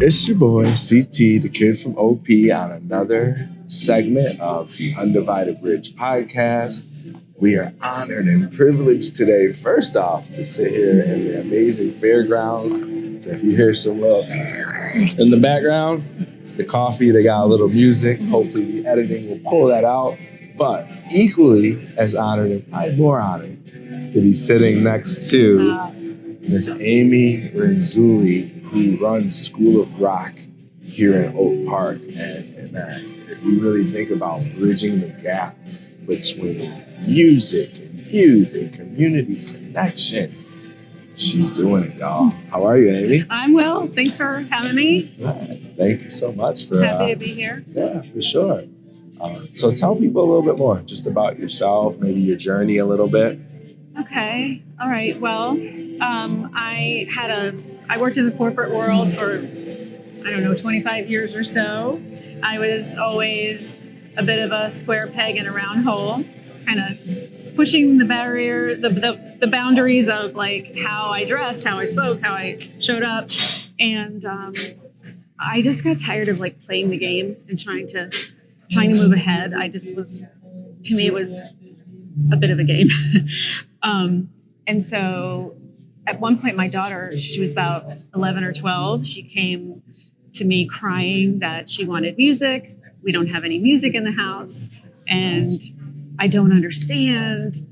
It's your boy, CT, the kid from OP, on another segment of the Undivided Bridge podcast. We are honored and privileged today, first off, to sit here in the amazing fairgrounds. So if you hear some little in the background, it's the coffee. They got a little music. Hopefully the editing will pull that out. But equally as honored and probably more honored to be sitting next to Miss Amy Renzulli, who runs School of Rock here in Oak Park. And if you really think about bridging the gap between music and youth and community connection, she's doing it, y'all. How are you, Amy? I'm well. Thanks for having me. Thank you so much for happy to be here. Yeah, for sure. So tell people a little bit more just about yourself, maybe your journey a little bit. Okay. All right. Well, I worked in the corporate world for, 25 years or so. I was always a bit of a square peg in a round hole, kind of pushing the barrier, the boundaries of like how I dressed, how I spoke, how I showed up. And I just got tired of like playing the game and trying to move ahead. To me, it was a bit of a game. And so at one point, my daughter, she was about 11 or 12. She came to me crying that she wanted music. We don't have any music in the house. And I don't understand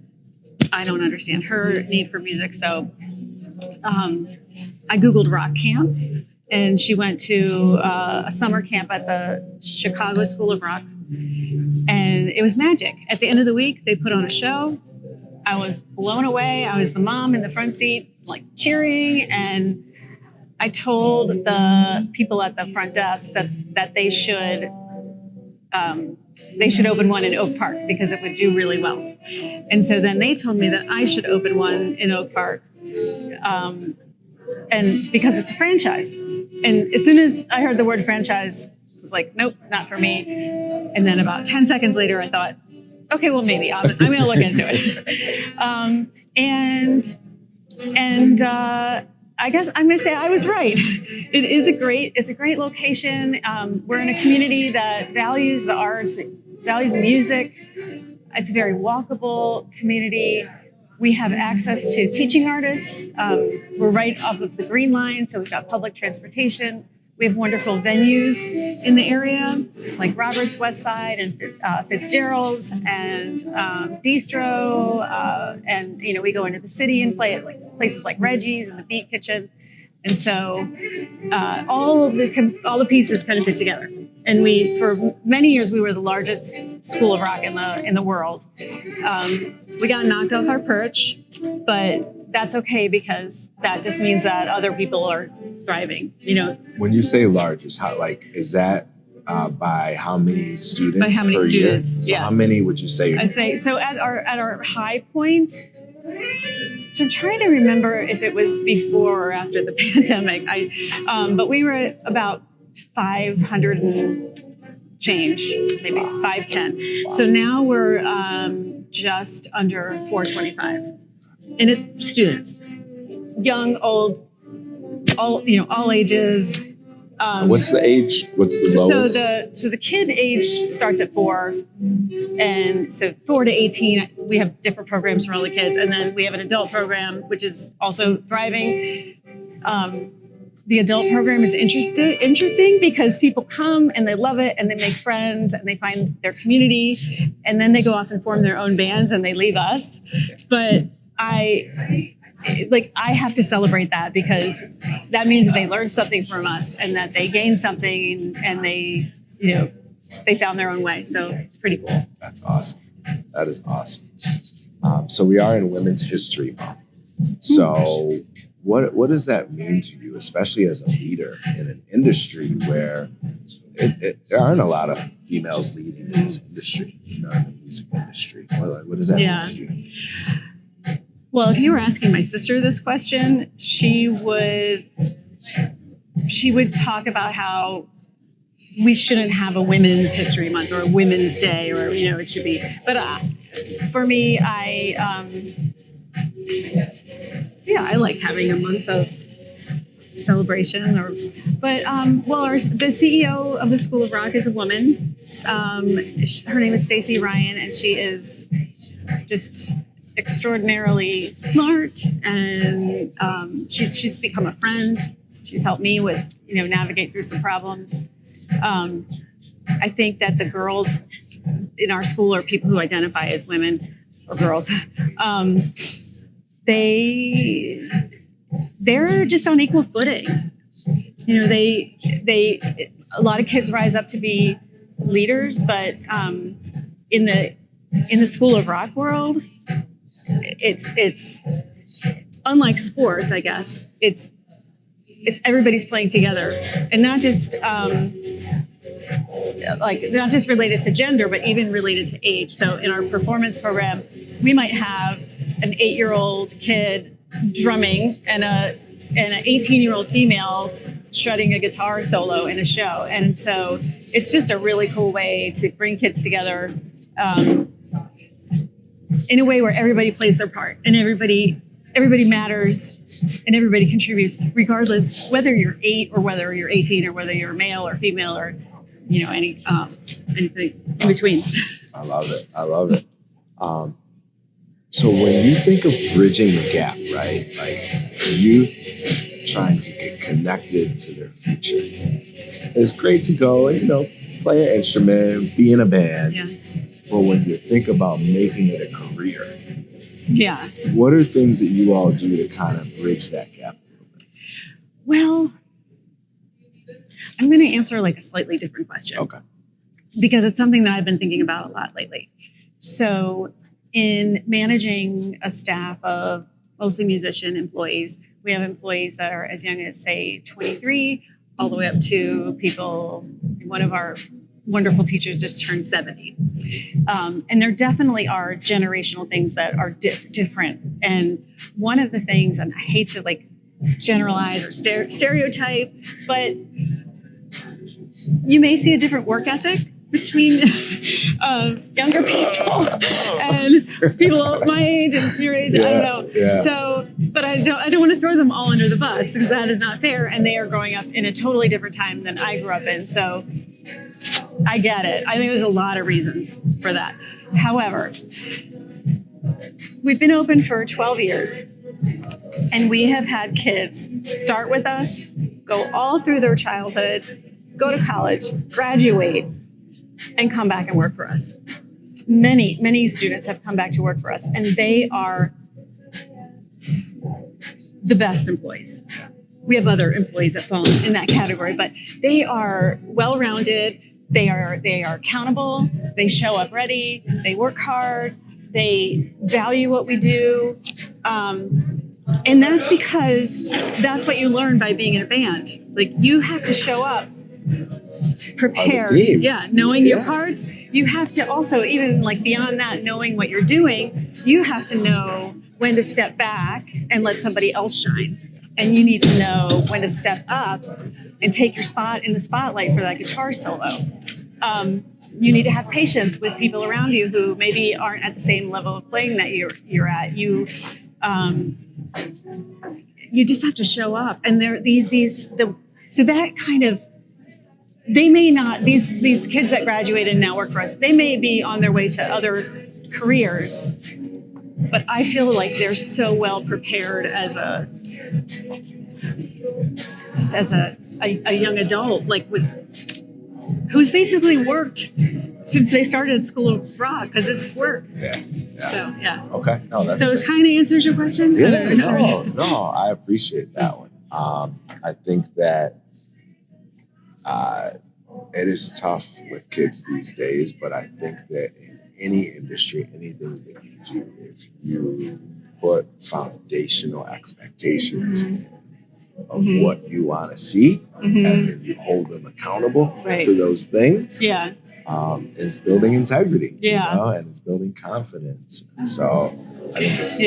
her need for music. So I Googled rock camp, and she went to a summer camp at the Chicago School of Rock. And it was magic. At the end of the week, they put on a show. I was blown away. I was the mom in the front seat, like cheering. And I told the people at the front desk that they should open one in Oak Park because it would do really well. And so then they told me that I should open one in Oak Park, and because it's a franchise. And as soon as I heard the word franchise, I was like, nope, not for me. And then about 10 seconds later, I thought, okay, well, maybe I'm going to look into it. I guess I'm going to say I was right. It's a great location. We're in a community that values the arts, values music. It's a very walkable community. We have access to teaching artists. We're right off of the Green Line, so we've got public transportation. We have wonderful venues in the area, like Roberts West Side and Fitzgerald's and Distro, and we go into the city and play at like places like Reggie's and the Beat Kitchen, and so all the pieces kind of fit together. And for many years we were the largest school of rock in the world. We got knocked off our perch, but that's okay because that just means that other people are thriving. When you say largest, is that by how many students? By how many per students? Year? So yeah. How many would you say? I'd say so at our high point. So I'm trying to remember if it was before or after the pandemic. But we were at about 500 and change, maybe 510. Wow. So now we're just under 425. And it's students, young, old, all ages. What's the age? What's the lowest? So the kid age starts at 4, and so 4 to 18. We have different programs for all the kids, and then we have an adult program which is also thriving. The adult program is interesting because people come and they love it and they make friends and they find their community, and then they go off and form their own bands and they leave us, but I have to celebrate that because that means that they learned something from us and that they gained something and they found their own way. So it's pretty cool. That's awesome. That is awesome. So we are in Women's History Month. So what does that mean to you, especially as a leader in an industry where there aren't a lot of females leading in this industry, in the music industry? What does that mean to you? Well, if you were asking my sister this question, she would talk about how we shouldn't have a Women's History Month or a Women's Day, or it should be. But for me, I like having a month of celebration, the CEO of the School of Rock is a woman. Her name is Stacy Ryan, and she is just extraordinarily smart, and she's become a friend. She's helped me with navigate through some problems. I think that the girls in our school, or people who identify as women or girls, they're just on equal footing. A lot of kids rise up to be leaders, but in the School of Rock world, it's unlike sports, I guess. It's everybody's playing together, and not just related to gender, but even related to age. So in our performance program, we might have an 8-year-old kid drumming and an 18-year-old female shredding a guitar solo in a show. And so it's just a really cool way to bring kids together in a way where everybody plays their part, and everybody matters, and everybody contributes, regardless whether you're 8 or whether you're 18 or whether you're male or female or anything in between. I love it. So when you think of bridging the gap, right, like youth trying to get connected to their future, it's great to go and play an instrument, be in a band. Yeah. But when you think about making it a career, yeah, what are things that you all do to kind of bridge that gap? Well, I'm going to answer like a slightly different question. Okay. Because it's something that I've been thinking about a lot lately. So in managing a staff of mostly musician employees, we have employees that are as young as, say, 23, all the way up to people, one of our wonderful teachers just turned 70. And there definitely are generational things that are different. And one of the things, and I hate to generalize or stereotype, but you may see a different work ethic between younger people and people my age and your age. I don't know. Yeah. So, but I don't want to throw them all under the bus, because that is not fair. And they are growing up in a totally different time than I grew up in. So I get it. I think there's a lot of reasons for that. However, we've been open for 12 years, and we have had kids start with us, go all through their childhood, go to college, graduate, and come back and work for us. Many students have come back to work for us, and they are the best employees. We have other employees that fall in that category, but they are well-rounded. They are accountable. They show up ready. They work hard. They value what we do. And that's because that's what you learn by being in a band. Like, you have to show up prepared. Knowing your parts. You have to also, even beyond that, knowing what you're doing, you have to know when to step back and let somebody else shine. And you need to know when to step up and take your spot in the spotlight for that guitar solo. You need to have patience with people around you who maybe aren't at the same level of playing that you're at. You just have to show up. And so that kind of, they may not, these kids that graduated and now work for us, they may be on their way to other careers, but I feel like they're so well prepared as a young adult, who's basically worked since they started School of Rock, because it's work. Yeah. So, yeah. Okay. No, that's so it kind of answers your question? Yeah, no, I appreciate that one. I think that it is tough with kids these days, but I think that in any industry, anything that you do, if you put foundational expectations of what you want to see, and then you hold them accountable to those things, it's building integrity, and it's building confidence. And so I think it's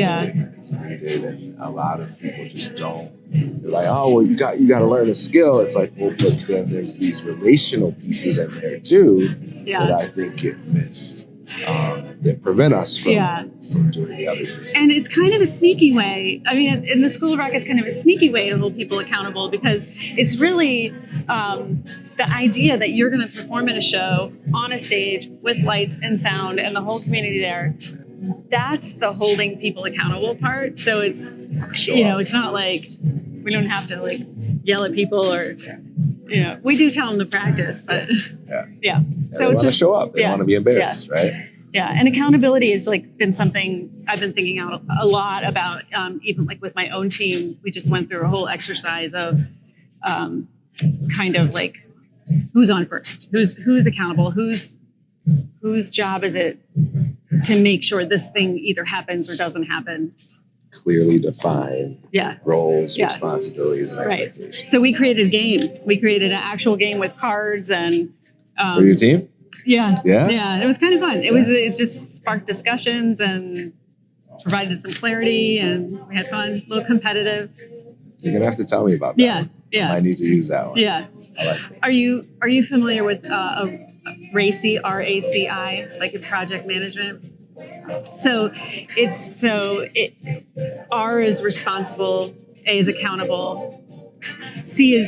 needed, and a lot of people just don't. They're like, oh, well, you got to learn a skill. It's like, well, but then there's these relational pieces in there too that I think get missed. that prevent us from, Yeah. from doing the other pieces. And it's kind of a sneaky way. I mean, in the School of Rock, it's kind of a sneaky way to hold people accountable because it's really the idea that you're going to perform at a show on a stage with lights and sound and the whole community there. That's the holding people accountable part. So it's, it's not like we don't have to like yell at people or, we do tell them to practice, but yeah. So they want to show up. They want to be embarrassed, right? Yeah, and accountability has like been something I've been thinking out a lot about. Even like with my own team, we just went through a whole exercise of kind of like who's on first, who's accountable, whose job is it to make sure this thing either happens or doesn't happen. Clearly define roles, Yeah. responsibilities, and expectations. Right. So we created a game. We created an actual game with cards and. For your team? Yeah. Yeah. It was kind of fun. It just sparked discussions and provided some clarity, and we had fun. A little competitive. You're gonna have to tell me about that. Yeah. I need to use that one. Yeah. I like it. Are you familiar with RACI, R-A-C-I, like in project management? So R is responsible, A is accountable, C is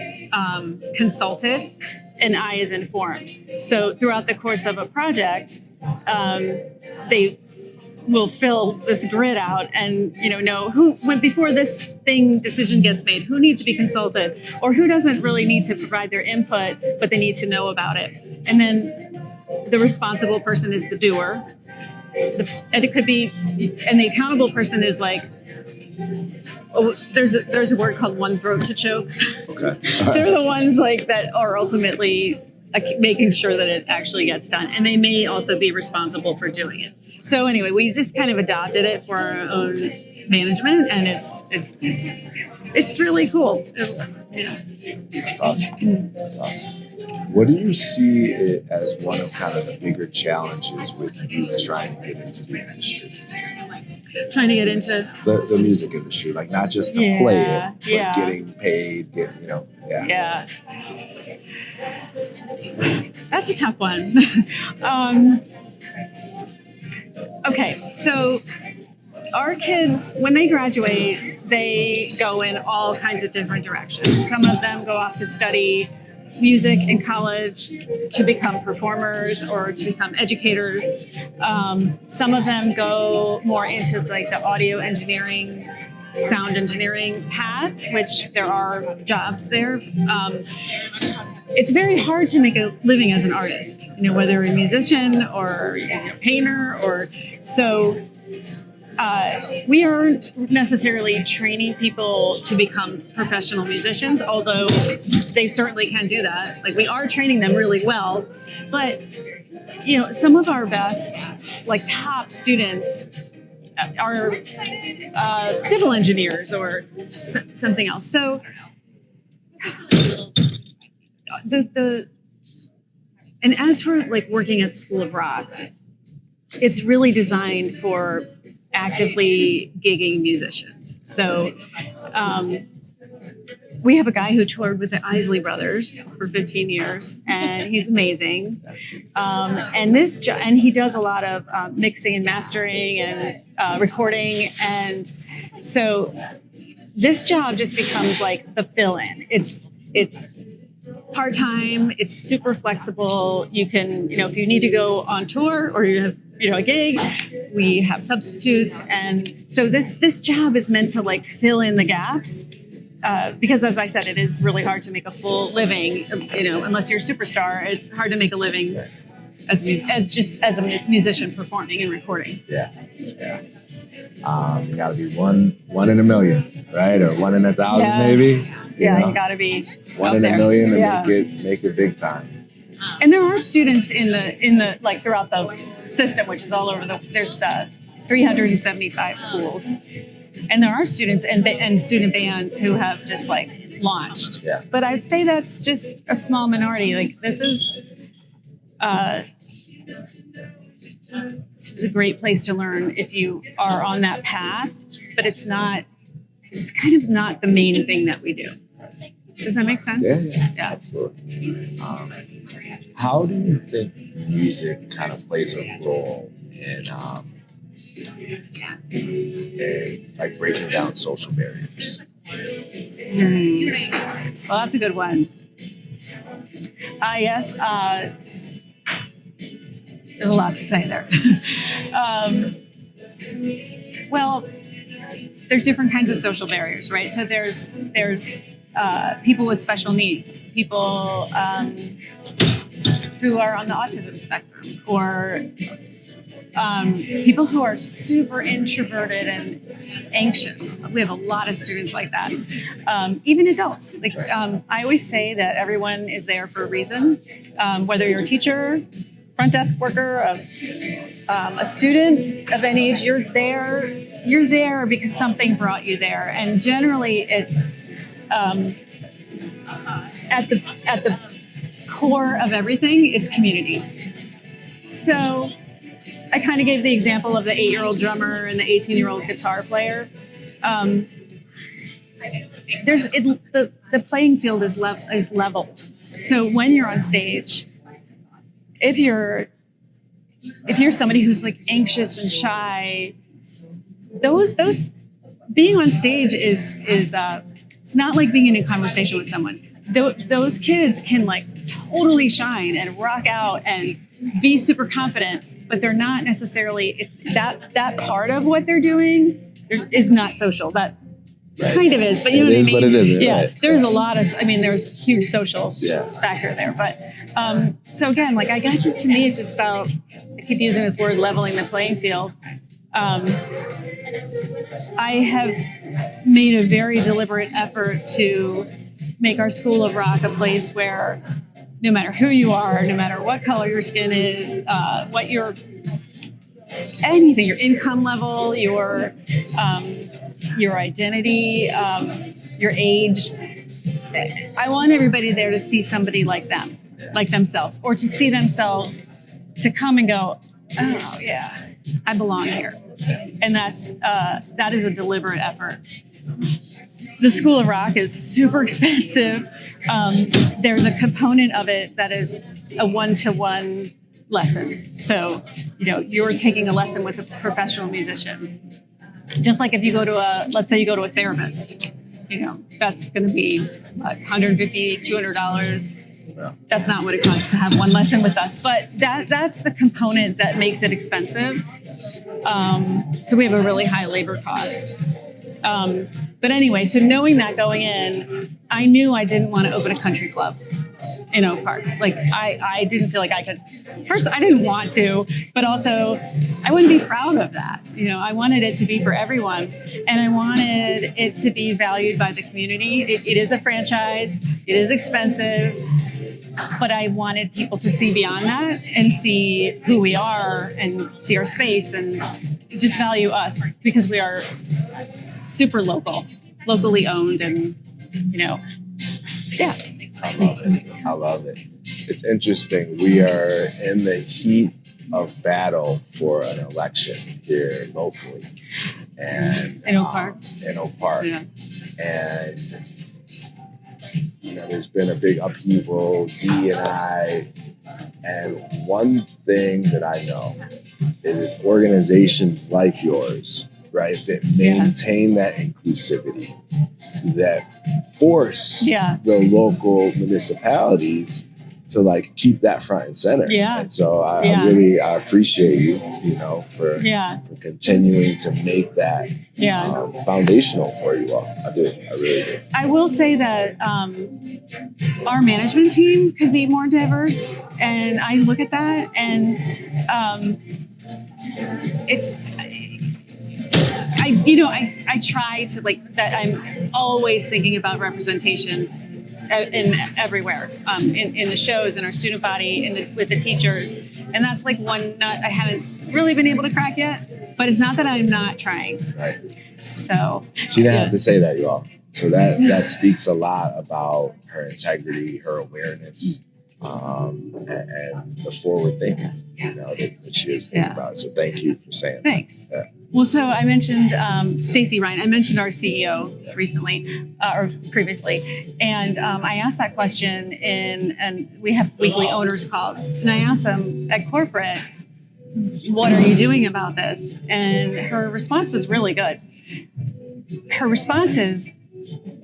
consulted, and I is informed. So throughout the course of a project, they will fill this grid out and know who, before this decision gets made, who needs to be consulted or who doesn't really need to provide their input, but they need to know about it. And then the responsible person is the doer. And it could be, and the accountable person is like, there's a word called one throat to choke. Okay. They're the ones like that are ultimately making sure that it actually gets done, and they may also be responsible for doing it. So anyway, we just kind of adopted it for our own management, and it's really cool. That's awesome. That's awesome. What do you see it as one of kind of the bigger challenges with you trying to get into the industry? Trying to get into the music industry, like not just to play it, but getting paid, Yeah. That's a tough one. Okay, so our kids, when they graduate, they go in all kinds of different directions. Some of them go off to study music in college to become performers or to become educators. Some of them go more into like the audio engineering, sound engineering path, which there are jobs there. It's very hard to make a living as an artist, whether you're a musician or a painter or so. We aren't necessarily training people to become professional musicians, although they certainly can do that. Like we are training them really well, but some of our best, like top students, are civil engineers or something else. So and as for like working at School of Rock, it's really designed for actively gigging musicians. So we have a guy who toured with the Isley Brothers for 15 years, and he's amazing. And he does a lot of mixing and mastering and recording. And so this job just becomes like the fill-in. It's part-time, it's super flexible. You can, if you need to go on tour or you have, a gig, we have substitutes. And so this job is meant to like fill in the gaps. Because as I said, it is really hard to make a full living, unless you're a superstar. It's hard to make a living as a musician performing and recording. Yeah. You gotta be one in a million, right? Or 1 in 1,000 maybe. You gotta be one in a million and make it big time. And there are students in the like throughout the system, which is all over there's 375 schools. And there are students and student bands who have just like launched. Yeah. But I'd say that's just a small minority. Like this is a great place to learn if you are on that path, but it's kind of not the main thing that we do. Does that make sense? Yeah. Absolutely. How do you think music kind of plays a role in like breaking down social barriers? Well, that's a good one. Yes. There's a lot to say there. Well, there's different kinds of social barriers, right? So there's people with special needs, people who are on the autism spectrum, or people who are super introverted and anxious. We have a lot of students like that. Even adults. Like I always say that everyone is there for a reason. Whether you're a teacher, front desk worker, a student of any age, you're there. You're there because something brought you there, and generally it's at the core of everything. It's community. So I kind of gave the example of the 8-year-old drummer and the 18-year-old guitar player. The playing field is leveled. So when you're on stage, if you're somebody who's like anxious and shy, those being on stage is it's not like being in a conversation with someone. Those kids can like totally shine and rock out and be super confident, but they're not necessarily. It's that part of what they're doing is not social. That kind of is, but you know what I mean. But it isn't. Yeah, right. there's a lot of. I mean, there's a huge social factor there. But so again, like I guess to me, it's just about. I keep using this word, leveling the playing field. I have made a very deliberate effort to make our School of Rock a place where no matter who you are, no matter what color your skin is, what your anything, your income level, your identity, your age, I want everybody there to see somebody like them, like themselves, or to see themselves, to come and go, oh yeah, I belong here. And that is a deliberate effort. The School of Rock is super expensive. There's a component of it that is a one-to-one lesson. So, you're taking a lesson with a professional musician. Just like if you go to let's say you go to a therapist, that's going to be $150, $200. That's not what it costs to have one lesson with us, but that's the component that makes it expensive. So we have a really high labor cost. But anyway, so knowing that going in, I knew I didn't want to open a country club in Oak Park. Like I didn't feel like I could. First, I didn't want to, but also I wouldn't be proud of that. I wanted it to be for everyone, and I wanted it to be valued by the community. It is a franchise. It is expensive. But I wanted people to see beyond that and see who we are and see our space and just value us because we are super locally owned and, yeah. I love it. It's interesting. We are in the heat of battle for an election here locally. And in Oak Park. Yeah. And there's been a big upheaval, D&I, and one thing that I know is organizations like yours, right, that maintain that inclusivity, that force the local municipalities to keep that front and center. Yeah. And so I appreciate you, for continuing to make that foundational for you all. I really do. I will say that our management team could be more diverse, and I look at that, and it's. I try to that. I'm always thinking about representation in everywhere, in the shows, in our student body, with the teachers, and that's one nut I haven't really been able to crack yet. But it's not that I'm not trying. Right. So she didn't have to say that, y'all. So that speaks a lot about her integrity, her awareness and the forward thinking, that she is thinking about. So thank you for saying Thanks. that. Well, so I mentioned Stacy Ryan. I mentioned our CEO recently or previously, and I asked that question and we have weekly owners calls, and I asked them at corporate, what are you doing about this? And her response was really good. Her response is,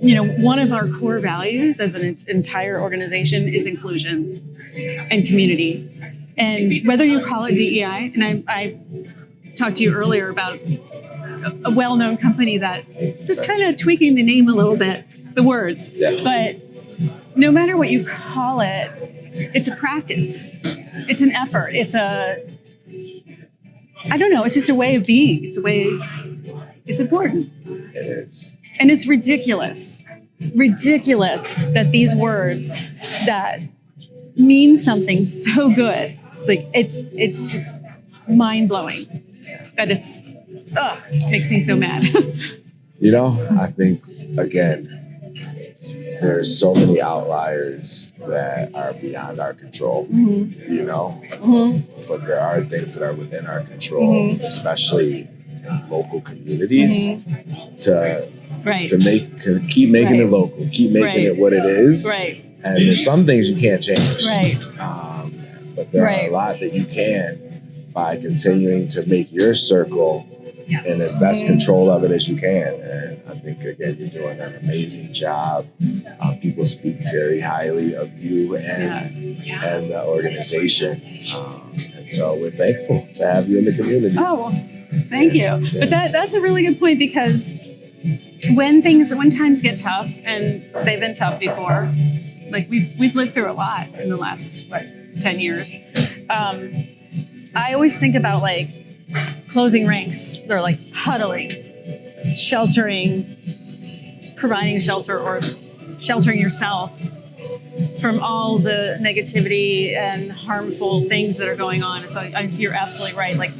one of our core values as an entire organization is inclusion and community. And whether you call it DEI, and I talked to you earlier about a well-known company that just kind of tweaking the name a little bit, the words, but no matter what you call it, it's a practice. It's an effort. It's just a way of being. It's important. It is. And it's ridiculous that these words that mean something so good, like it's just mind-blowing that it just makes me so mad. I think, again, there's so many outliers that are beyond our control, but there are things that are within our control, especially in local communities, to keep making it local, keep making it what it is. Right. And there's some things you can't change. Right. But there are a lot that you can by continuing to make your circle in as best control of it as you can. And I think, again, you're doing an amazing job. People speak very highly of you and the organization. And so we're thankful to have you in the community. Oh, well, thank you. Yeah. But that's a really good point, because when times get tough, and they've been tough before, like we've lived through a lot in the last 10 years. I always think about like closing ranks. They're like huddling, sheltering, providing shelter, or sheltering yourself from all the negativity and harmful things that are going on. So you're absolutely right. Like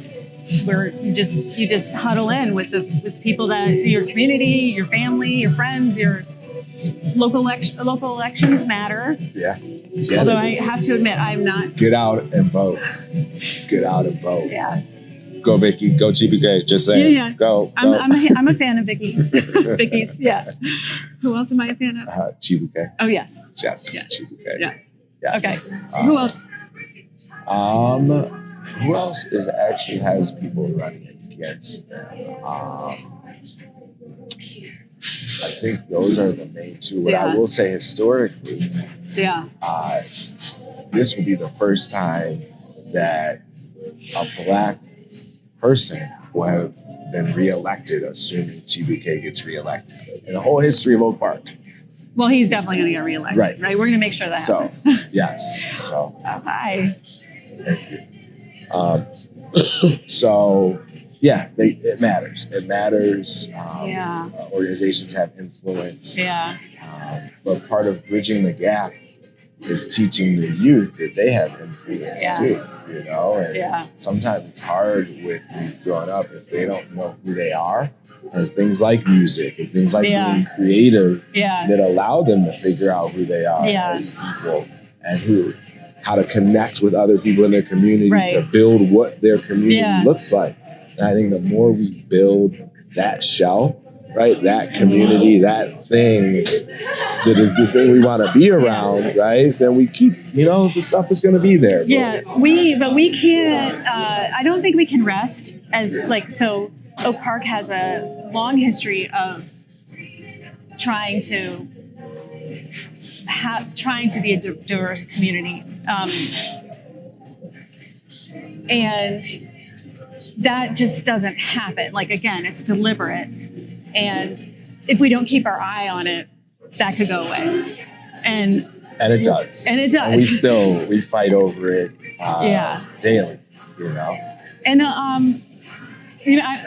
you just huddle in with the people that your community, your family, your friends, your local elections matter. Yeah. Although I have to admit, I'm not. Get out and vote. Get out and vote. Yeah. Go Vicky. Go TBK. Just saying. Yeah. Go. I'm a fan of Vicky. Vicky's. Yeah. Who else am I a fan of? TBK. Oh yes. Yes. TBK. Yeah. Yes. Okay. Who else? Who else has people running against them? I think those are the main two. What I will say historically, this will be the first time that a Black person will have been reelected, assuming TBK gets reelected in the whole history of Oak Park. Well, he's definitely going to get reelected, right? We're going to make sure that happens. Yes. So. Hi. Thank you. It matters. It matters. Organizations have influence. Yeah. But part of bridging the gap is teaching the youth that they have influence too. And sometimes it's hard with youth growing up if they don't know who they are. As things like music, as things like being creative that allow them to figure out who they are as people and how to connect with other people in their community to build what their community looks like. And I think the more we build that shell, right, that community, that thing that is the thing we want to be around, right, then we keep, the stuff is going to be there. But we can't, I don't think we can rest so Oak Park has a long history of trying to be a diverse community, and that just doesn't happen. Like, again, it's deliberate, and if we don't keep our eye on it, that could go away. And it does. And we fight over it daily. And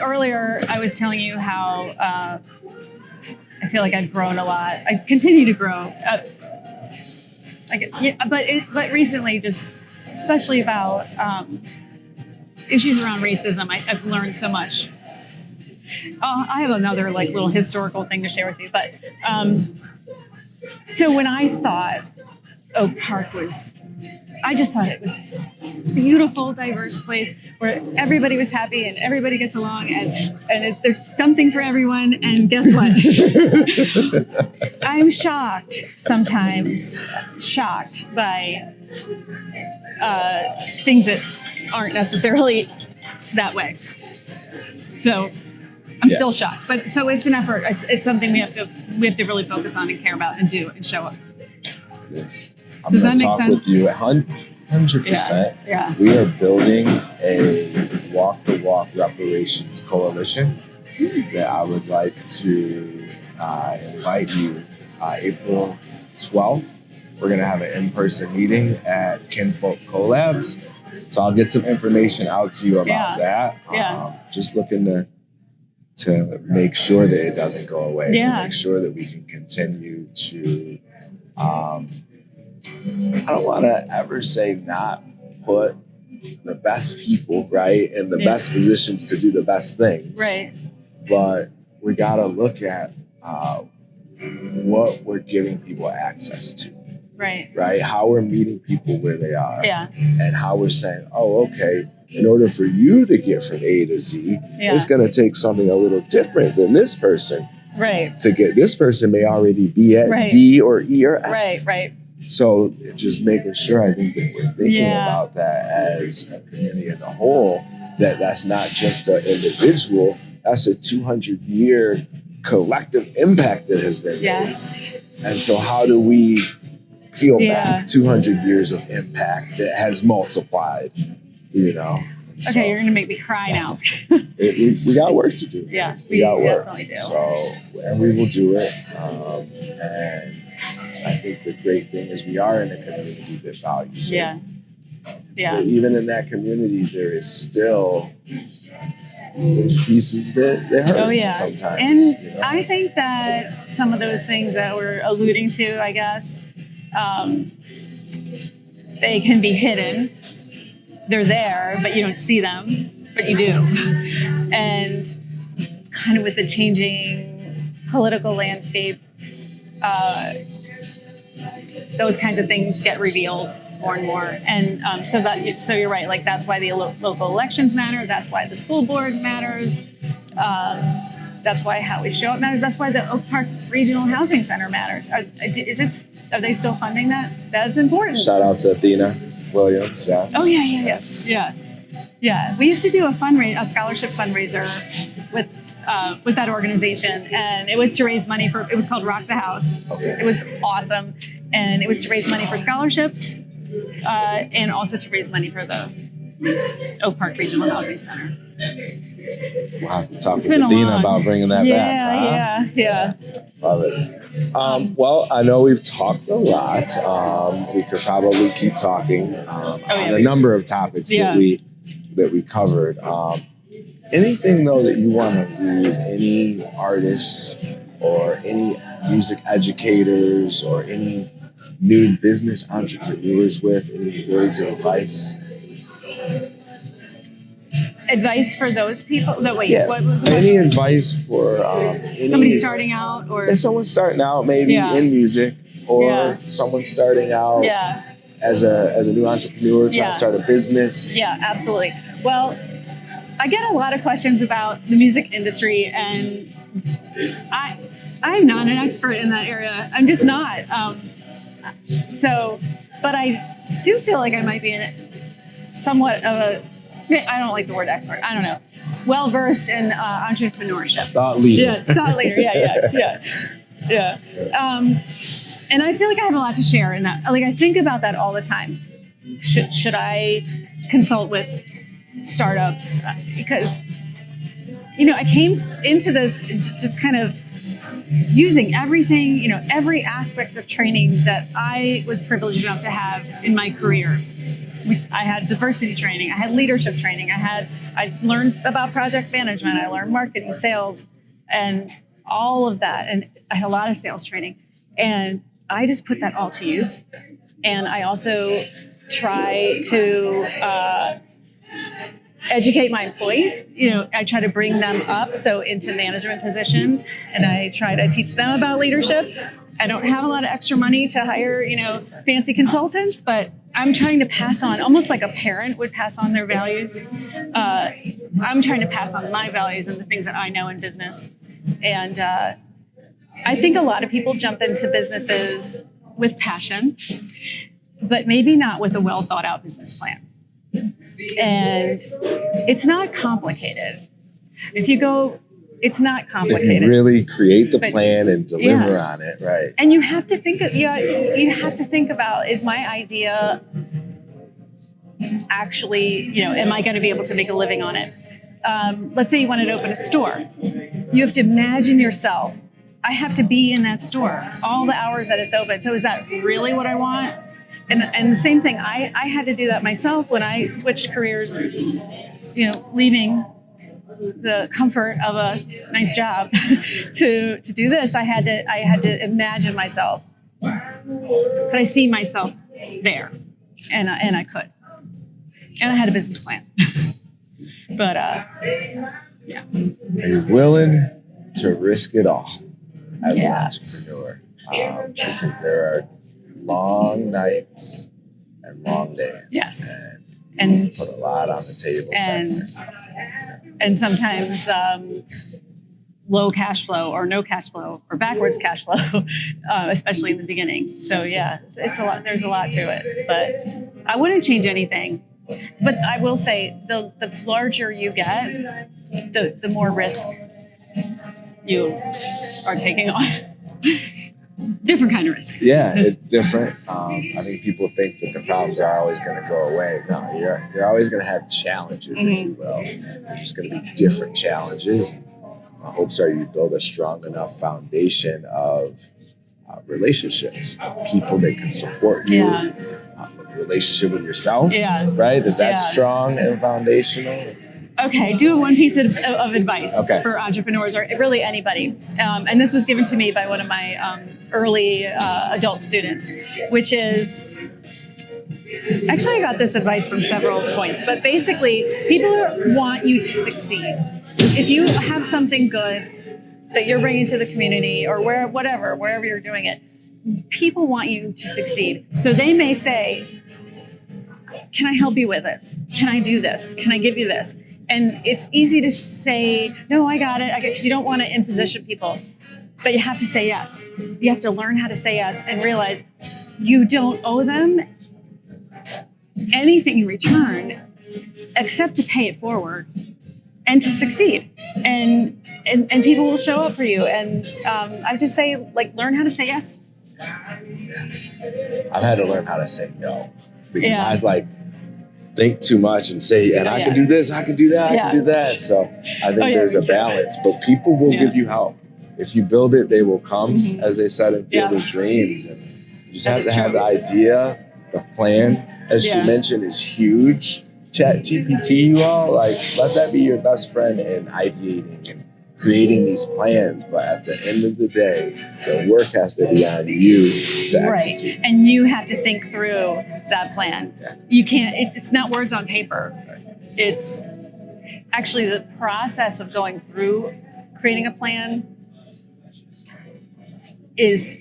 earlier I was telling you how I feel like I've grown a lot. I continue to grow. But recently, just especially about issues around racism, I've learned so much. I have another little historical thing to share with you. But so when I thought Oak Park was I just thought it was this beautiful, diverse place where everybody was happy and everybody gets along, and there's something for everyone. And guess what? I'm sometimes shocked by things that aren't necessarily that way. So I'm still shocked, but so it's an effort. It's something we have to really focus on and care about and do and show up. Yes. I'm Does going that to make talk sense? with you 100%. Yeah. We are building a walk-the-walk reparations coalition that I would like to invite you April 12th. We're going to have an in-person meeting at Kinfolk Collabs. So I'll get some information out to you about that. Just looking to make sure that it doesn't go away, to make sure that we can continue to, I don't want to ever say not put the best people, right, in the best positions to do the best things. Right. But we got to look at what we're giving people access to. Right. How we're meeting people where they are. Yeah. And how we're saying, oh, okay, in order for you to get from A to Z, it's going to take something a little different than this person. Right. To get this person may already be at D or E or F. Right. So just making sure, I think that we're thinking about that as a community as a whole, that's not just an individual, that's a 200-year collective impact that has been made. Yes. And so how do we peel back 200 years of impact that has multiplied, Okay, you're going to make me cry now. we got work to do. Yeah, we got work. Definitely do. So, and we will do it. And I think the great thing is we are in a community that values it. Yeah. But even in that community, there is still those pieces that hurt sometimes. And I think that some of those things that we're alluding to, I guess, they can be hidden. They're there, but you don't see them, but you do. And kind of with the changing political landscape, those kinds of things get revealed more and more. And so you're right, like that's why the local elections matter. That's why the school board matters. That's why how we show up matters. That's why the Oak Park Regional Housing Center matters. Are they still funding that? That's important. Shout out to Athena Williams. Yes. Oh yeah. We used to do a scholarship fundraiser with that organization, and it was to raise money for. It was called Rock the House. Okay. It was awesome, and it was to raise money for scholarships, and also to raise money for the Oak Park Regional Housing Center. We'll have to talk with Athena about bringing that back. Yeah. Love it. Well, I know we've talked a lot. We could probably keep talking on a number of topics that we covered. Anything though that you want to leave any artists or any music educators or any new business entrepreneurs with, any words of advice? Advice for those people? What was it? Any advice for somebody starting out, or someone starting out maybe in music, or someone starting out as a new entrepreneur trying to start a business? Yeah, absolutely. Well, I get a lot of questions about the music industry, and I'm not an expert in that area. I'm just not. But I do feel like I might be somewhat of a. I don't like the word expert. I don't know. Well-versed in entrepreneurship. Thought leader. Yeah, thought leader. Yeah. And I feel like I have a lot to share in that. Like, I think about that all the time. Should I consult with startups? Because, I came into this just kind of using everything, every aspect of training that I was privileged enough to have in my career. I had diversity training. I had leadership training. I learned about project management. I learned marketing, sales, and all of that. And I had a lot of sales training. And I just put that all to use. And I also try to educate my employees. I try to bring them up into management positions, and I try to teach them about leadership. I don't have a lot of extra money to hire, fancy consultants, but I'm trying to pass on, almost like a parent would pass on their values. I'm trying to pass on my values and the things that I know in business. And I think a lot of people jump into businesses with passion, but maybe not with a well thought out business plan. And it's not complicated. If you go, it's not complicated. If you really create the plan and deliver on it, right? And you have to think you have to think about, is my idea actually, am I going to be able to make a living on it? Let's say you wanted to open a store. You have to imagine yourself. I have to be in that store all the hours that it's open. So is that really what I want? And the same thing, I had to do that myself when I switched careers, leaving the comfort of a nice job to do this. I had to imagine myself. Could I see myself there? And I could. And I had a business plan. But yeah. Are you willing to risk it all as an entrepreneur? Because there are long nights and long days. Yes. And you put a lot on the table. And sometimes low cash flow or no cash flow or backwards cash flow, especially in the beginning. So yeah, it's a lot. There's a lot to it, but I wouldn't change anything. But I will say the larger you get, the more risk you are taking on. Different kind of risk. Yeah, it's different. I think people think that the problems are always going to go away. No, you're always going to have challenges, if you will. They're just going to be different challenges. My hopes are you build a strong enough foundation of relationships, of people that can support you, relationship with yourself, right? That's strong and foundational. Okay, do one piece of advice for entrepreneurs or really anybody. And this was given to me by one of my early adult students, which is, actually I got this advice from several points, but basically people want you to succeed. If you have something good that you're bringing to the community or wherever you're doing it, people want you to succeed. So they may say, can I help you with this? Can I do this? Can I give you this? And it's easy to say, no, I got it, because you don't want to imposition people. But you have to say yes. You have to learn how to say yes and realize you don't owe them anything in return except to pay it forward and to succeed. And people will show up for you. And I just say, learn how to say yes. I've had to learn how to say no. Because I'd think too much and say, I can do this, I can do that, I can do that. So I think there's a balance, but people will give you help. If you build it, they will come, as they said in Field of Dreams. And you just have to have the idea, the plan, as she mentioned, is huge. ChatGPT, you all, let that be your best friend in ideating and creating these plans. But at the end of the day, the work has to be on you to execute. And you have to think through that plan. You can't, it's not words on paper. It's actually the process of going through creating a plan is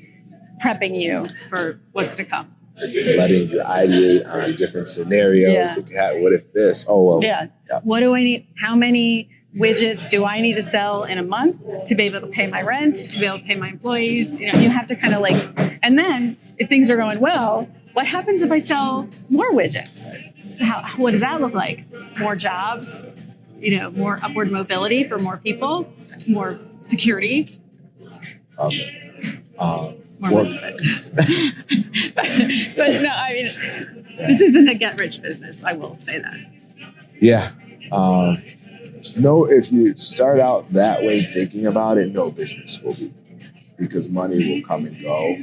prepping you for what's to come. Letting you ideate on different scenarios. What if this? What do I need? How many widgets do I need to sell in a month to be able to pay my rent, to be able to pay my employees? You have to kind of and then if things are going well, what happens if I sell more widgets? What does that look like? More jobs, more upward mobility for more people, more security. More benefit. But no, I mean, this isn't a get-rich business. I will say that. Yeah. If you start out that way thinking about it, no business will be, because money will come and go.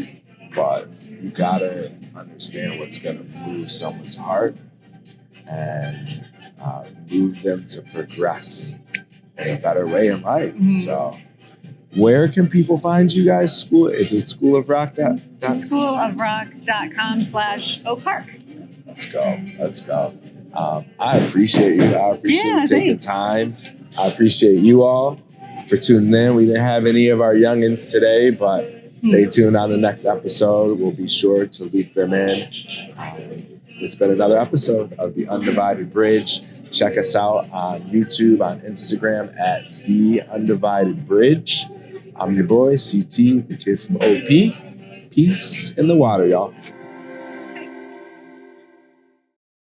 But you gotta understand what's gonna move someone's heart and move them to progress in a better way in life. So. Where can people find you guys? Is it schoolofrock.com/Oak Park. Let's go. I appreciate you. I appreciate you taking time. I appreciate you all for tuning in. We didn't have any of our youngins today, but stay tuned on the next episode. We'll be sure to loop them in. It's been another episode of the Undivided Bridge. Check us out on YouTube, on Instagram at The Undivided Bridge. I'm your boy, CT, the kid from OP. Peace in the water, y'all.